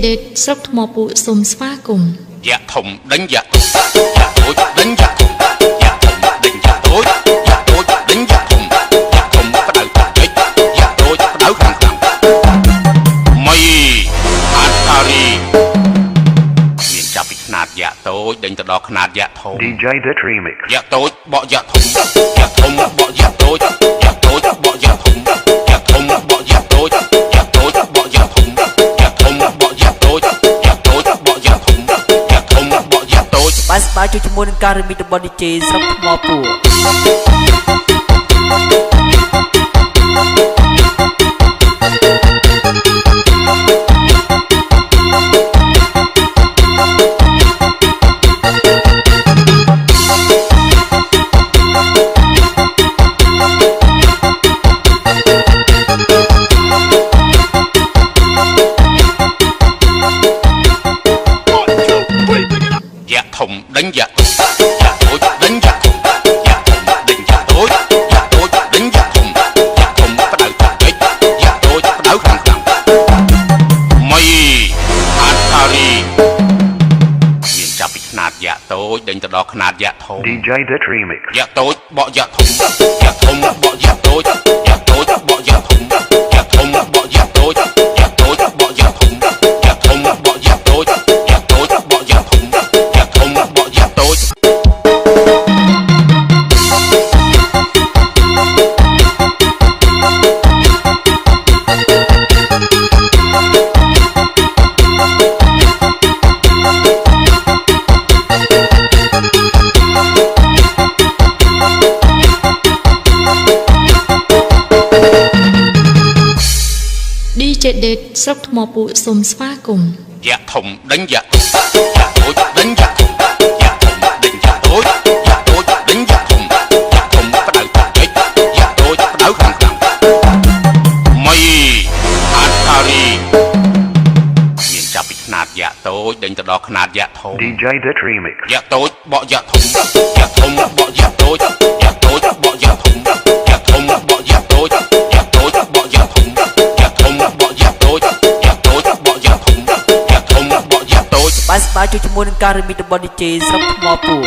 ដេតស្រុកថ្មពួកសូមស្វាគមន៍យ៉ាធំដេញយ៉ាតូចដេញយ៉ាធំយ៉ាធំដេញយ៉ាតូចដេញយ៉ាធំយ៉ាធំបដៅតិចយ៉ាតូចបដៅខាងមីអាតារីមានចាប់ពីខ្នាតយ៉ាតូចដេញទៅដល់ខ្នាតយ៉ាធំ DJ Dit Remix យ៉ាតូចបកយ៉ាធំយ៉ាធំបកយ៉ាតូចយ៉ាតូចបកយ៉ាធំយ៉ាធំបកយ៉ាតូចយ៉ាតូចបកយ៉ាធំយ៉ាធំបកយ៉ាតូចយ៉ាតូចបកយ៉ាធំយ៉ាធំបកយ៉ាតូចបាយស្បាយជួយជាមួយនឹងការរីមីរបស់ DJ ស្រុកថ្មពួរធំដេញយ៉ាយ៉ាតូចដេញយ៉ាធំយ៉ាធំដេញយ៉ាតូចយ៉ាតូចដេញយ៉ាធំយ៉ាធំបដៅតិចយ៉ាតូចបដៅខាងមីអាតារីមានចាប់ពីខ្នាតយ៉ាតូចដេញទៅដល់ខ្នាតយ៉ាធំ DJ Dit Remix យ៉ាតូចបកយ៉ាធំយ៉ាធំបកយ៉ាតូចយ៉ាតូចបកយ៉ាធំយ៉ាធំបកយ៉ាតូចយ៉ាតូចបកយ៉ាធំយ៉ាធំបកយ៉ាតូចយ៉ាតូចបកយ៉ាធំយ៉ាធំបកយ៉ាតូចDJ ដេតស្រុកថ្មពួកសូមស្វាគមន៍យ៉ាធំដេញយ៉ាយ៉ាតូចដេញយ៉ាធំយ៉ាធំដេញយ៉ាតូចយ៉ាតូចដេញយ៉ាធំយ៉ាធំបដៅតិចយ៉ាតូចបដៅខាងមីអាតារីមានចាប់ពីខ្នាតយ៉ាតូចដេញទៅដល់ខ្នាតយ៉ាធំ DJ Dit Remix យ៉ាតូចបកយ៉ាធំយ៉ាធំបកយ៉ាតូចយ៉ាតូចបកយ៉ាធំយ៉ាធំបកយ៉ាតូចយ៉ាតូចបកយ៉ាធំយ៉ាធំបកយ៉ាតូចយ៉ាតូចបកយ៉ាធំយ៉ាធំបកយ៉ាតូចបាយស្បាយជួយជាមួយនឹងការរីមីរបស់ DJ ស្រុកថ្មពួរ